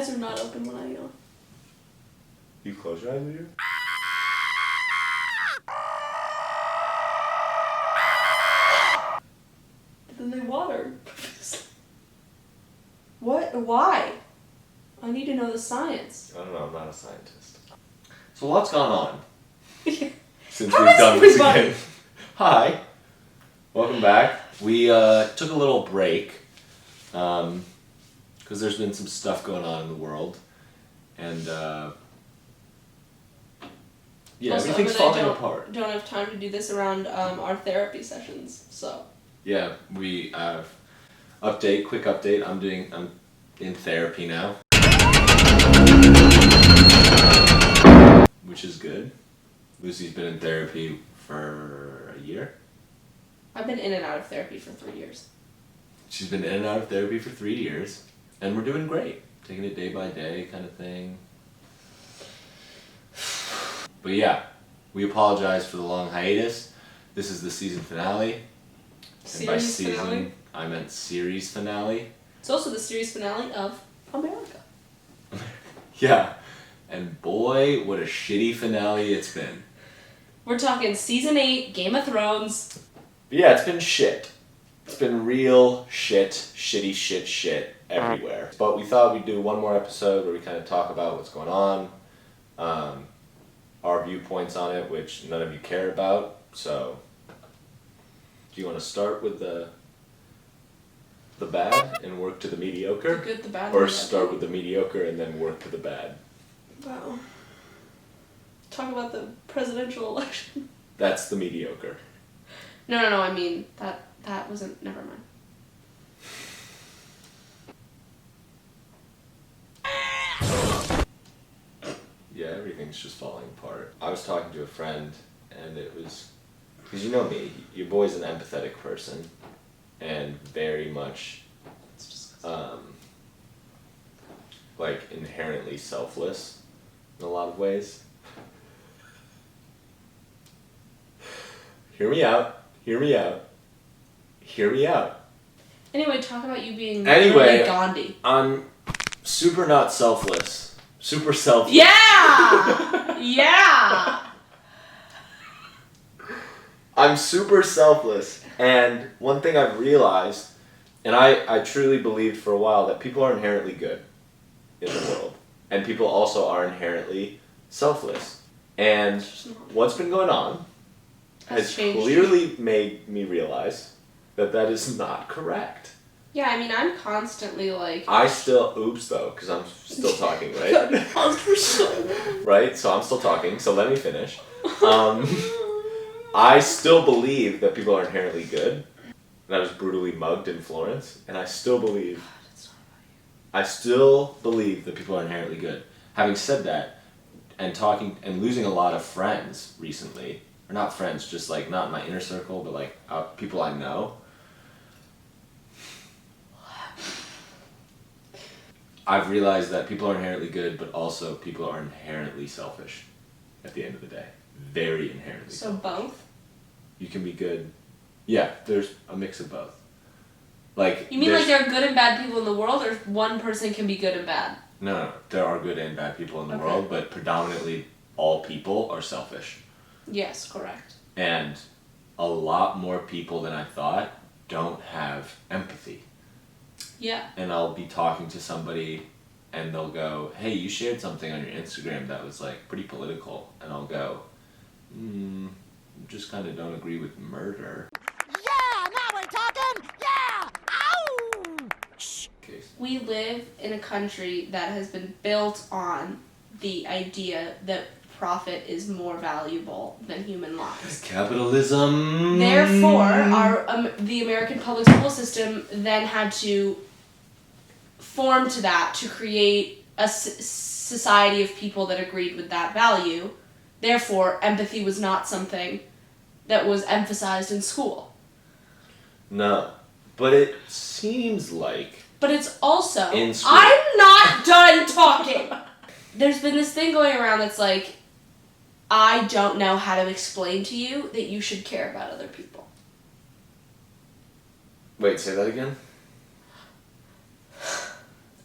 eyes are not open when I yawn. You close your eyes when you But then they water. What? Why? I need to know the science. I don't know, I'm not a scientist. So what's gone on since How we've is done this everybody? again? Hi. Welcome back. We took a little break because there's been some stuff going on in the world. And yeah, Also, everything's Emmett and I falling apart. Don't have time to do this around our therapy sessions, so. Yeah, we quick update. I'm in therapy now. Which is good. Lucy's been in therapy for a year. I've been in and out of therapy for 3 years. She's been in and out of therapy for 3 years. And we're doing great. Taking it day by day kind of thing. But yeah, we apologize for the long hiatus. This is the season finale. And by Series season, finale. I meant series finale. It's also the series finale of America. Yeah. And boy, what a shitty finale it's been. We're talking season 8, Game of Thrones. But yeah, it's been shit. It's been real shit, shitty shit everywhere. But we thought we'd do one more episode where we kind of talk about what's going on, our viewpoints on it, which none of you care about. So, do you want to start with the bad and work to the mediocre? The good, the bad, Or the start ugly. with the mediocre and then work to the bad? Wow. Talk about the presidential election. That's the mediocre. No, I mean, that wasn't, never mind. Yeah, everything's just falling apart. I was talking to a friend, and it was... Because you know me, your boy's an empathetic person, and very much, It's disgusting. like, inherently selfless in a lot of ways. Hear me out. Anyway, talk about you being Anyway. really Gandhi. I'm super not selfless. Super selfless. Yeah! Yeah! I'm super selfless, and one thing I've realized, and I truly believed for a while, that people are inherently good in the world, and people also are inherently selfless. And what's been going on has changed. clearly made me realize that that is not correct. Yeah, I mean, I'm constantly like... I still, oops though, because I'm still talking, right? Paused for so long. Right, so I'm still talking, so let me finish. I still believe that people are inherently good. And I was brutally mugged in Florence, and I still believe that people are inherently good. Having said that, and talking and losing a lot of friends recently, or not friends, just like not in my inner circle, but like people I know. I've realized that people are inherently good, but also people are inherently selfish at the end of the day. Very inherently So selfish. both? You can be good. Yeah, there's a mix of both. Like You mean like there are good and bad people in the world, or one person can be good and bad? No, there are good and bad people in the Okay. world, but predominantly all people are selfish. Yes, correct. And a lot more people than I thought don't have empathy. Yeah. And I'll be talking to somebody and they'll go, hey, you shared something on your Instagram that was like pretty political. And I'll go, just kind of don't agree with murder. Yeah, now we're talking! Yeah! Ouch! We live in a country that has been built on the idea that profit is more valuable than human lives. Capitalism! Therefore, the American public school system then had to form to that to create a society of people that agreed with that value. Therefore, empathy was not something that was emphasized in school. No, but it seems like... But it's also... In school. I'm not done talking! There's been this thing going around that's like, I don't know how to explain to you that you should care about other people. Wait, say that again?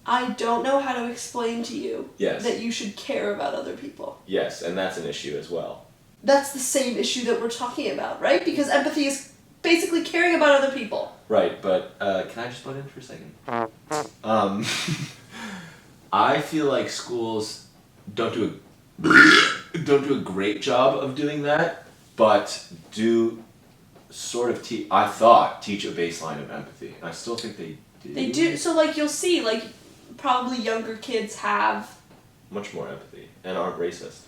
I don't know how to explain to you Yes. that you should care about other people. Yes, and that's an issue as well. That's the same issue that we're talking about, right? Because empathy is basically caring about other people. Right, but can I just butt in for a second? I feel like schools don't do a great job of doing that, but do sort of teach a baseline of empathy. I still think they do. They do. So, like, you'll see, like, probably younger kids have... much more empathy and aren't racist.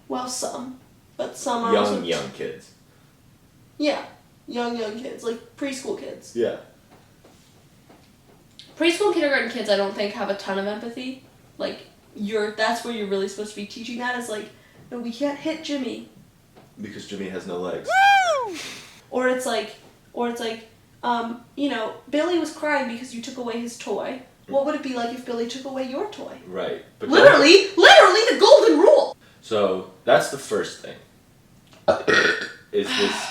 Well, some. But some are also... Young kids. Yeah. Young kids. Like, preschool kids. Yeah. Preschool and kindergarten kids, I don't think, have a ton of empathy. Like, that's where you're really supposed to be teaching that, is like, no, we can't hit Jimmy. Because Jimmy has no legs. Woo! Or it's like, you know, Billy was crying because you took away his toy. What would it be like if Billy took away your toy? Right. But Literally the golden rule! So, that's the first thing. Is this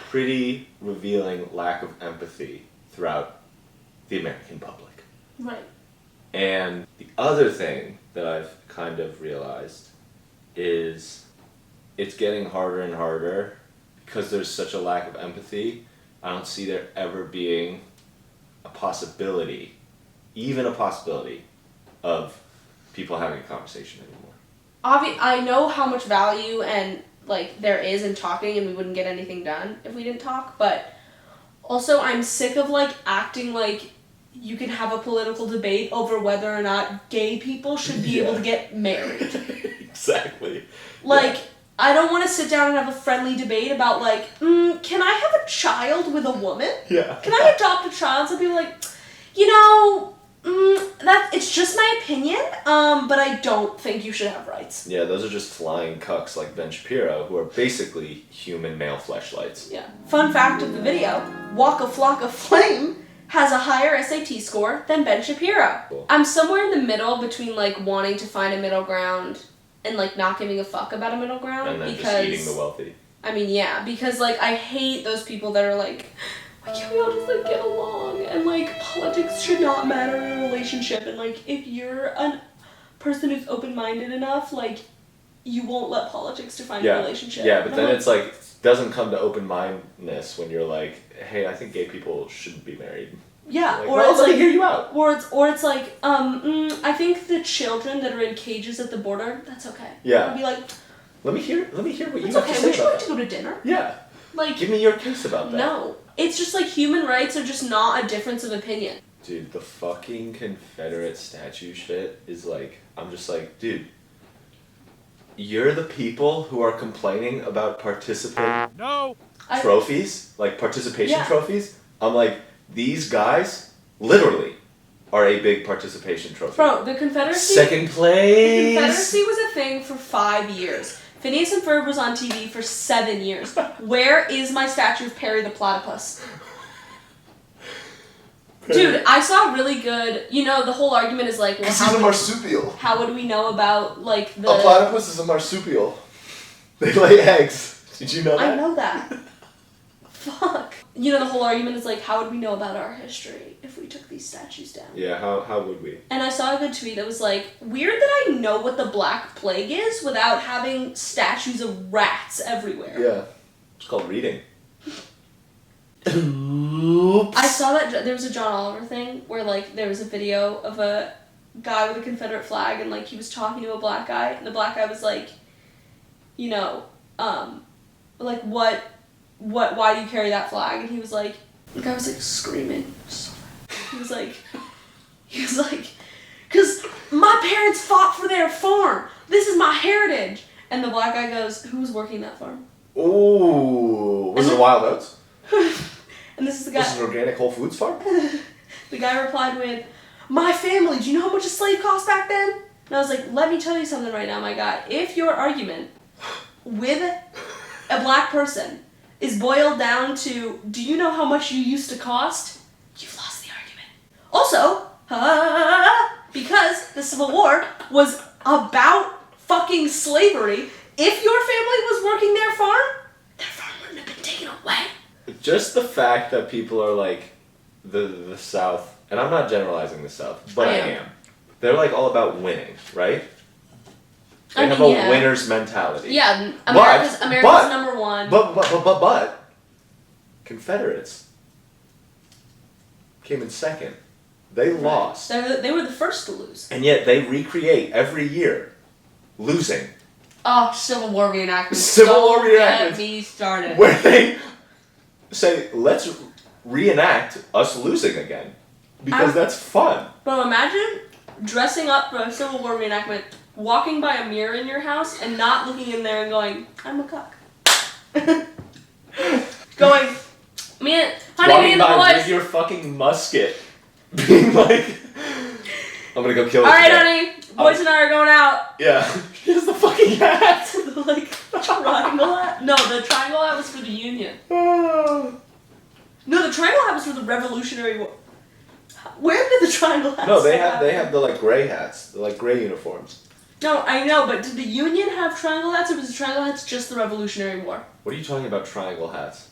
pretty revealing lack of empathy throughout the American public. Right. And the other thing that I've kind of realized is it's getting harder and harder because there's such a lack of empathy. I don't see there ever being a possibility, even a possibility, of people having a conversation anymore. I know how much value and like there is in talking, and we wouldn't get anything done if we didn't talk, but also I'm sick of like acting like you can have a political debate over whether or not gay people should be able to get married. Exactly. Like, I don't want to sit down and have a friendly debate about like, can I have a child with a woman? Yeah. Can I adopt a child? Some people are like, you know, it's just my opinion, but I don't think you should have rights. Yeah, those are just flying cucks like Ben Shapiro, who are basically human male fleshlights. Yeah. Fun fact of the video, Waka Flocka Flame has a higher SAT score than Ben Shapiro. Cool. I'm somewhere in the middle between like wanting to find a middle ground and like not giving a fuck about a middle ground. And then because, just eating the wealthy. I mean, yeah, because like I hate those people that are like, why can't we all just like get along? And like politics should not matter in a relationship. And like if you're a person who's open-minded enough, like you won't let politics define your relationship. Yeah, but and then like, it's like, doesn't come to open-mindedness when you're like, hey, I think gay people shouldn't be married. yeah, Like, or well, it's let me like, hear you out. or it's like, I think the children that are in cages at the border, that's okay. Yeah. I'll be like, Let me hear what you it's have to okay, say would you about like to that. go to dinner? Yeah. Like, Give me your case about that. no. It's just like human rights are just not a difference of opinion. Dude, the fucking Confederate statue shit is like, I'm just like, dude, you're the people who are complaining about participant trophies, like participation trophies. I'm like, these guys literally are a big participation trophy. Bro, the Confederacy... Second place! The Confederacy was a thing for 5 years. Phineas and Ferb was on TV for 7 years. Where is my statue of Perry the Platypus? Dude, I saw a really good... You know, the whole argument is like... Well, Because he's a marsupial. how would we know about, like, the... A platypus is a marsupial. They lay eggs. Did you know that? I know that. Fuck. You know, the whole argument is like, how would we know about our history if we took these statues down? Yeah, how would we? And I saw a good tweet that was like, weird that I know what the Black Plague is without having statues of rats everywhere. Yeah. It's called reading. I saw that there was a John Oliver thing where like there was a video of a guy with a Confederate flag and like he was talking to a black guy and the black guy was like, you know, like why do you carry that flag? And he was like, the guy was like screaming so loud. He was like, cause my parents fought for their farm. This is my heritage. And the black guy goes, who was working that farm? Ooh. Was it Wild Oats? And this is the guy. This is an organic Whole Foods farm? The guy replied with, my family, do you know how much a slave cost back then? And I was like, let me tell you something right now, my guy. If your argument with a black person is boiled down to, do you know how much you used to cost? You've lost the argument. Also, because the Civil War was about fucking slavery, if your family was working their farm wouldn't have been taken away. Just the fact that people are like, the South, and I'm not generalizing the South, but I I am. am. They're like all about winning, right? They I have mean, a yeah. winner's mentality. Yeah, But America's number one. But Confederates came in second. They lost. They were the first to lose. And yet they recreate every year losing. Oh, Civil War reenactments. Civil War Don't get reenactments. me started. Where they say, let's reenact us losing again. Because that's fun. Bro, imagine dressing up for a Civil War reenactment, walking by a mirror in your house, and not looking in there and going, I'm a cuck. Going, me and Walking the by with boys. your fucking musket. Being like, I'm gonna go kill this Alright, guy. honey, boys and I are going out. Yeah. Here's the fucking hat. The, like, triangle hat? No, the triangle hat was for the Union. Oh. No, the triangle hat was for the Revolutionary War. Where did the triangle hat No, they start? have the like gray hats. The like gray uniforms. No, I know, but did the Union have triangle hats, or was the triangle hats just the Revolutionary War? What are you talking about triangle hats?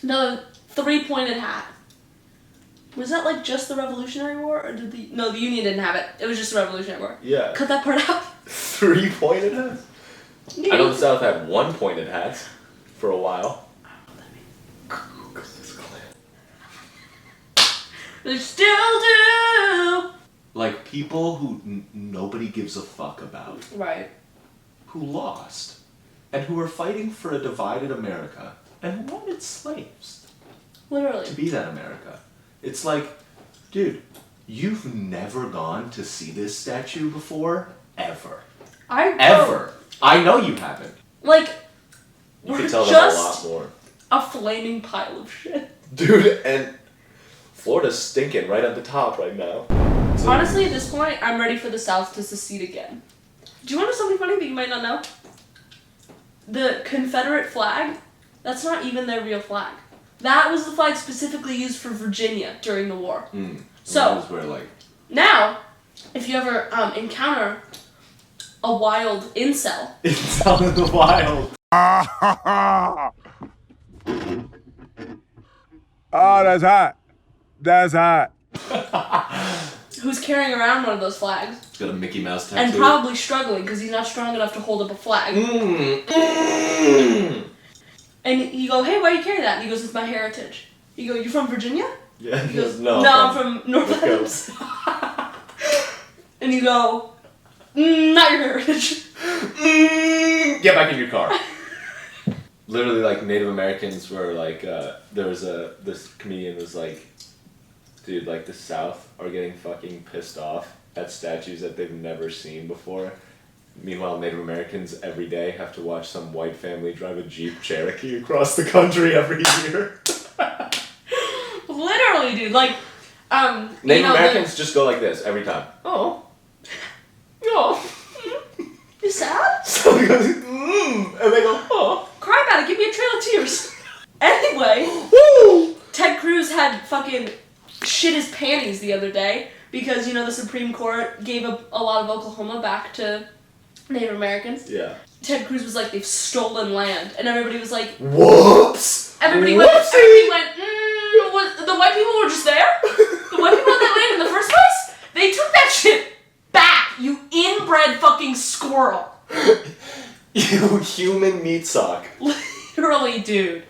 The three-pointed hat. Was that like just the Revolutionary War, or did the Union didn't have it? It was just the Revolutionary War. Yeah. Cut that part out. 3 pointed hats? I know the South had 1 pointed hats for a while. They still do. Like people who nobody gives a fuck about. Right. Who lost. And who are fighting for a divided America. And who wanted slaves Literally. to be that America. It's like, dude, you've never gone to see this statue before? Ever. Ever. I know you haven't. Like, You we're can tell them just a lot more. a flaming pile of shit. Dude, and Florida's stinking right at the top right now. So, Honestly, at this point, I'm ready for the South to secede again. Do you want to know something funny that you might not know? The Confederate flag, that's not even their real flag. That was the flag specifically used for Virginia during the war. So, that was where, like... now, if you ever encounter a wild incel, It's out in the wild. Oh, that's hot. That's hot. who's carrying around one of those flags, It's got a Mickey Mouse tattoo. and probably struggling because he's not strong enough to hold up a flag. And you go, hey, why do you carry that? And he goes, it's my heritage. You go, you from Virginia? Yeah, He goes, no, I'm from North Adams. And you go, not your heritage. Get back in your car. Literally, like, Native Americans were like, there was this comedian was like, dude, like, the South are getting fucking pissed off at statues that they've never seen before. Meanwhile, Native Americans every day have to watch some white family drive a Jeep Cherokee across the country every year. Literally, dude. Like, Native Americans just go like this every time. Oh. Oh. You sad? So he goes, and they go, oh. Cry about it. Give me a trail of tears. Anyway, Woo! Ted Cruz had fucking shit his panties the other day because, you know, the Supreme Court gave a lot of Oklahoma back to Native Americans. Yeah. Ted Cruz was like, they've stolen land. And everybody was like, Whoops! Everybody Whoopsie! went, the white people were just there? The white people had that land in the first place? They took that shit back, you inbred fucking squirrel. You human meat sock. Literally, dude.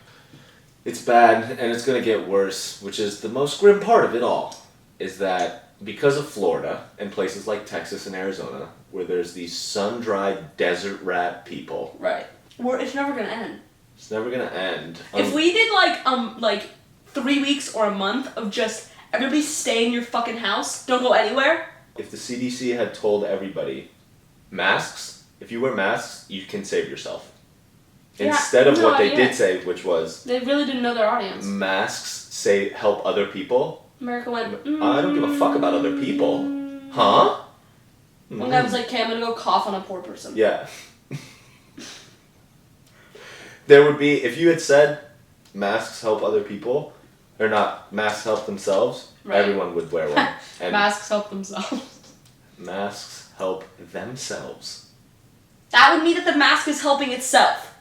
It's bad, and it's gonna get worse, which is the most grim part of it all, is that because of Florida and places like Texas and Arizona, where there's these sun-dried desert rat people, Right. It's never gonna end. it's never gonna end. If we did like 3 weeks or a month of just everybody stay in your fucking house, don't go anywhere. If the CDC had told everybody, masks, if you wear masks, you can save yourself. Yeah, Instead of no what they idea. did say, which was, They really didn't know their audience. masks say help other people. America went, I don't give a fuck about other people. Huh? One guy was like, okay, I'm gonna go cough on a poor person. Yeah. There would be, if you had said masks help other people, or not, masks help themselves, Right. everyone would wear one. And Masks help themselves. masks help themselves. That would mean that the mask is helping itself.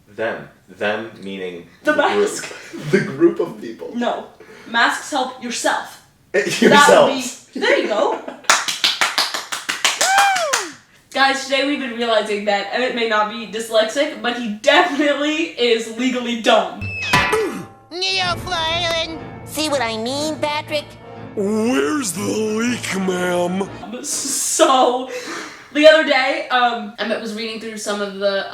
Them. Them meaning The group. mask. The group of people. No. masks help yourself. Yourselves. There you go. Guys, today we've been realizing that Emmett may not be dyslexic, but he definitely is legally dumb. You're flailing. See what I mean, Patrick? Where's the leak, ma'am? So, the other day, Emmett was reading through some of the,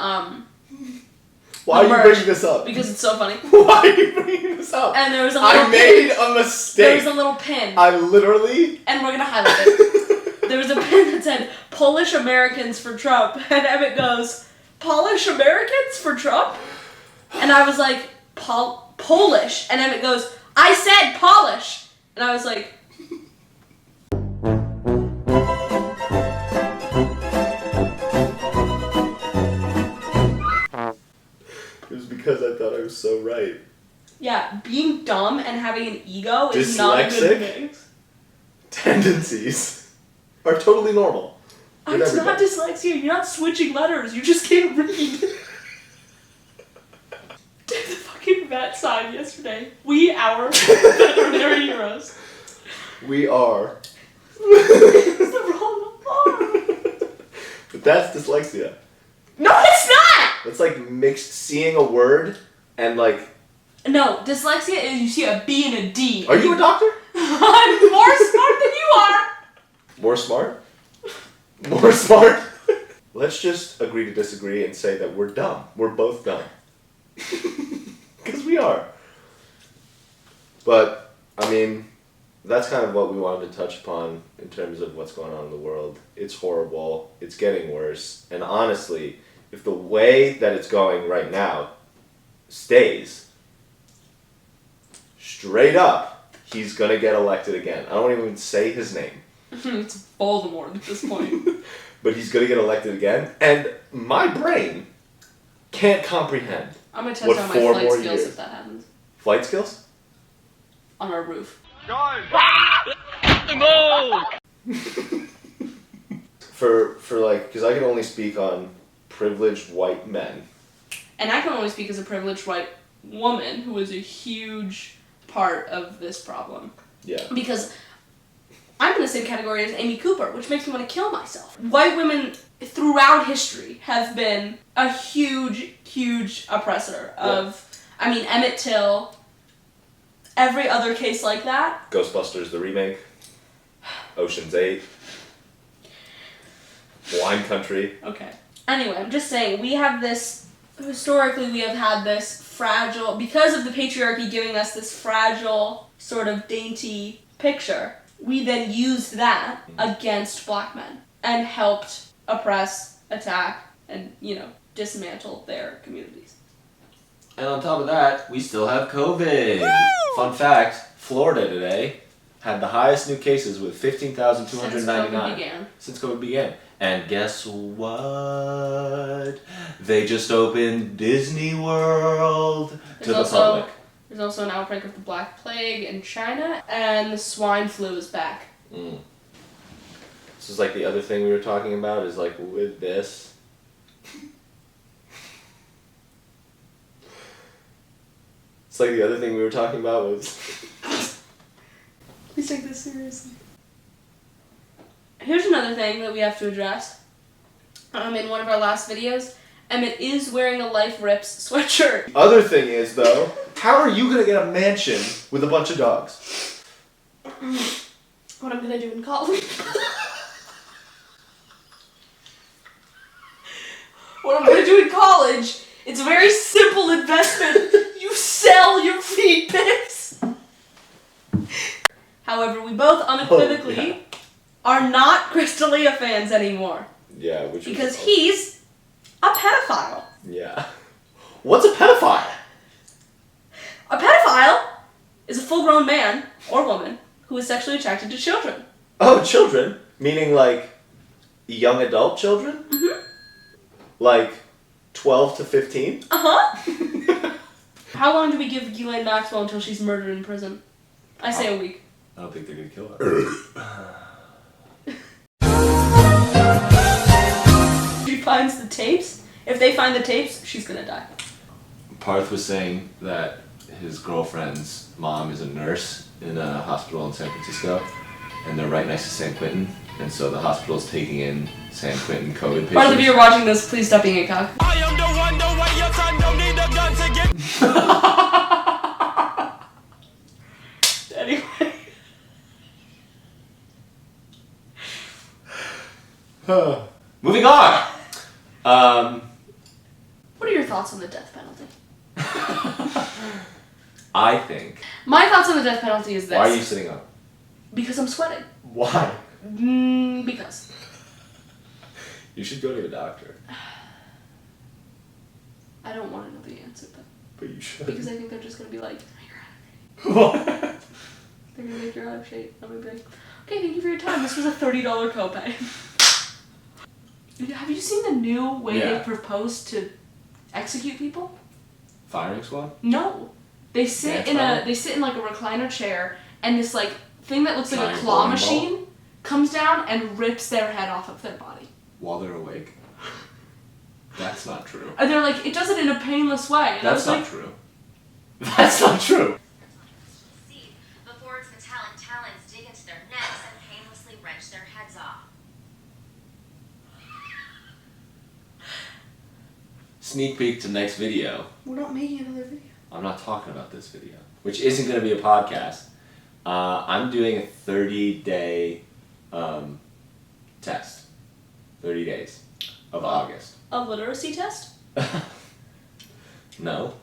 Why are you merch, bringing this up? because it's so funny. Why are you bringing this up? And there was a little I made pin. a There mistake. was a little pin. I literally... And we're gonna highlight it. There was a pin that said, Polish Americans for Trump. And Emmett goes, Polish Americans for Trump? And I was like, Polish. And Emmett goes, I said Polish. And I was like... It was because I thought I was so right. Yeah, being dumb and having an ego is not a good Dyslexic? thing. Tendencies are totally normal. with It's not everybody. dyslexia. You're not switching letters. You just can't read. Did the fucking vet sign yesterday. We, our veterinary heroes. We are. It's the wrong arm. But that's dyslexia. No, it's not! That's like mixed seeing a word and like... No, dyslexia is you see a B and a D. Are you a doctor? I'm more smart than you are! More smart? More smart? Let's just agree to disagree and say that we're dumb. We're both dumb. Because we are. But, I mean, that's kind of what we wanted to touch upon in terms of what's going on in the world. It's horrible. It's getting worse. And honestly, if the way that it's going right now stays, straight up, he's gonna get elected again. I don't even say his name. It's Voldemort at this point. But he's gonna get elected again, and my brain can't comprehend. I'm gonna test What, out my 4 flight more skills years? if that happens. Flight skills? On our roof. For like, because I can only speak on privileged white men. And I can only speak as a privileged white woman who is a huge part of this problem. Yeah. Because I'm in the same category as Amy Cooper, which makes me want to kill myself. White women throughout history have been a huge, huge oppressor of, I mean, Emmett Till, every other case like that. Ghostbusters the remake. Ocean's 8. Wine Country. Okay. Anyway, I'm just saying, we have this, historically we have had this fragile, because of the patriarchy giving us this fragile, sort of dainty picture, we then used that against black men and helped oppress, attack, and, dismantle their communities. And on top of that, we still have COVID. Fun fact, Florida today had the highest new cases with 15,299 since COVID began. And guess what? They just opened Disney World to the public. There's also an outbreak of the Black Plague in China, and the swine flu is back. This is like the other thing we were talking about, is like with this. It's like the other thing we were talking about was... Please take this seriously. Here's another thing that we have to address. In one of our last videos, Emmett is wearing a Life Rips sweatshirt. Other thing is, though, how are you gonna get a mansion with a bunch of dogs? What I'm gonna do in college. What I'm gonna do in college, it's a very simple investment. You sell your feed pics. However, we both unequivocally are not Crystalia fans anymore. Yeah, which because he's a pedophile. Yeah. What's a pedophile? A pedophile is a full-grown man or woman who is sexually attracted to children. Oh, children? Meaning like young adult children? Mm-hmm. Like 12 to 15? Uh-huh. How long do we give Ghislaine Maxwell until she's murdered in prison? I say a week. I don't think they're gonna kill her. She finds the tapes. If they find the tapes, she's gonna die. Parth was saying that his girlfriend's mom is a nurse, in a hospital in San Francisco, and they're right next to San Quentin, and so the hospital's taking in San Quentin COVID patients. Part of you are watching this, please stop being a cock. I am the one, the way your son don't need a gun to get. Anyway. Moving on! What are your thoughts on the death penalty? I think... My thoughts on the death penalty is this. Why are you sitting up? Because I'm sweating. Why? Because. You should go to the doctor. I don't want to know the answer, though. But you should. Because I think they're just going to be like, What? they're going to make your out of shape. I'm going to be like, okay, thank you for your time. This was a $30 copay. Have you seen the new way they propose to execute people? Firing squad? No. They sit Dance they sit in like a recliner chair, and this like thing that looks like a Giant claw bowling machine comes down and rips their head off of their body. While they're awake? That's not true. And they're like, it does it in a painless way. And That's I not was true. That's not true. Before its metallic talons dig into their necks and painlessly wrench their heads off. Sneak peek to next video. We're not making another video. I'm not talking about this video, which isn't going to be a podcast. I'm doing a 30-day test. 30 days of August. A literacy test? No.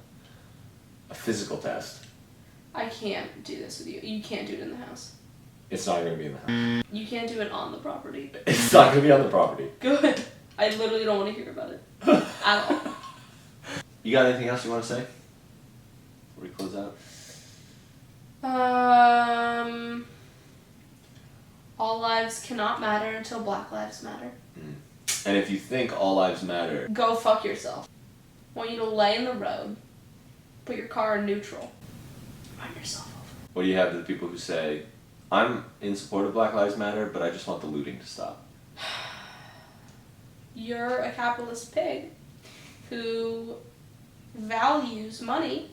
A physical test. I can't do this with you. You can't do it in the house. It's not going to be in the house. You can't do it on the property. It's not going to be on the property. Good. I literally don't want to hear about it. At all. You got anything else you want to say? Before we close out? All lives cannot matter until Black Lives Matter. And if you think all lives matter, Go fuck yourself. I want you to lay in the road, put your car in neutral, run yourself over. what do you have to the people who say, I'm in support of Black Lives Matter, but I just want the looting to stop? You're a capitalist pig who values money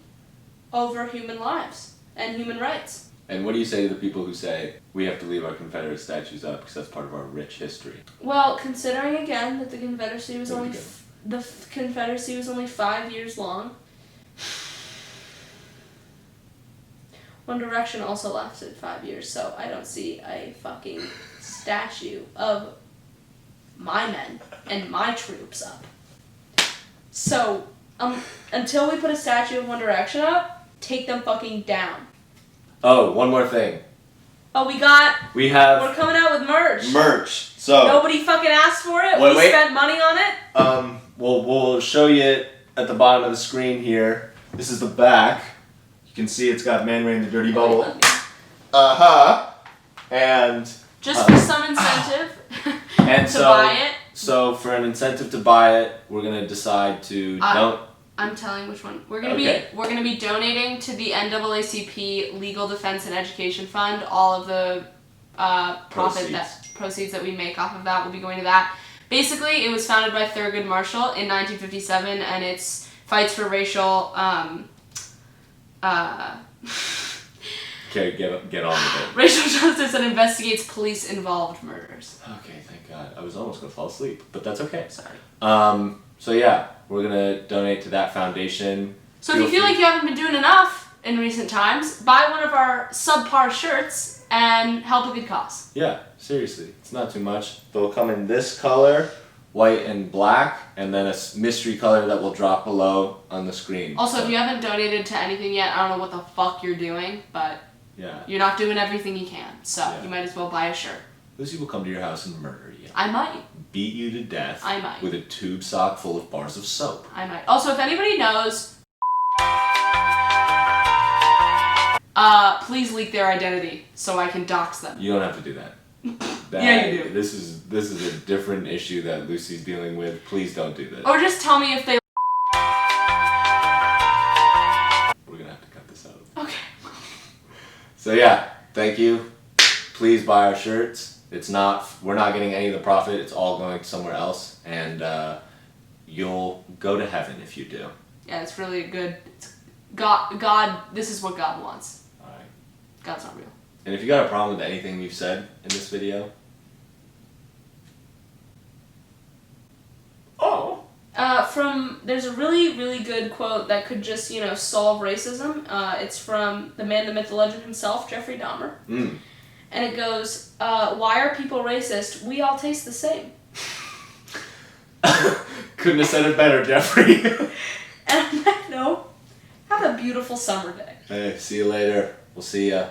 over human lives and human rights. And what do you say to the people who say, we have to leave our Confederate statues up because that's part of our rich history? Well, considering again that the Confederacy was There we only go. the Confederacy was only 5 years long. One Direction also lasted 5 years, so I don't see a fucking statue of my men and my troops up. So, until we put a statue of One Direction up, take them fucking down. Oh, one more thing. Oh, we're Have coming out with merch. merch. So, Nobody fucking asked for it. Wait. We spent money on it. we'll show you it at the bottom of the screen here. This is the back. You can see it's got Man Ray and the Dirty Bubble. And Just for some incentive and to buy it. So for an incentive to buy it, we're gonna decide to I'm telling which one. We're gonna be donating to the NAACP Legal Defense and Education Fund. All of the proceeds that we make off of that will be going to that. Basically, it was founded by Thurgood Marshall in 1957, and it's fights for racial. Okay, get on with it. Racial justice and investigates police-involved murders. Okay, thank God. I was almost gonna fall asleep, but that's okay. Sorry. So yeah, we're gonna donate to that foundation. So if you feel like you haven't been doing enough in recent times, buy one of our subpar shirts and help a good cause. Yeah, seriously, it's not too much. They'll come in this color, white and black, and then a mystery color that will drop below on the screen. Also, if you haven't donated to anything yet, I don't know what the fuck you're doing, but yeah, you're not doing everything you can, so you might as well buy a shirt. Lucy will come to your house and murder you. I might. Beat you to death. I might. With a tube sock full of bars of soap. I might. Also, if anybody knows, please leak their identity so I can dox them. You don't have to do that. Yeah, you do. This is a different issue that Lucy's dealing with. Please don't do this. Or just tell me if they. We're gonna have to cut this out. Okay. So yeah, thank you. Please buy our shirts. We're not getting any of the profit. It's all going somewhere else, and you'll go to heaven if you do. Yeah, it's really good. God, this is what God wants. All right. God's not real. And if you got a problem with anything we've said in this video, There's a really, really good quote that could just, solve racism. It's from the man, the myth, the legend himself, Jeffrey Dahmer. Mm. And it goes, why are people racist? We all taste the same. Couldn't have said it better, Jeffrey. And on that note, have a beautiful summer day. Hey, see you later. We'll see ya.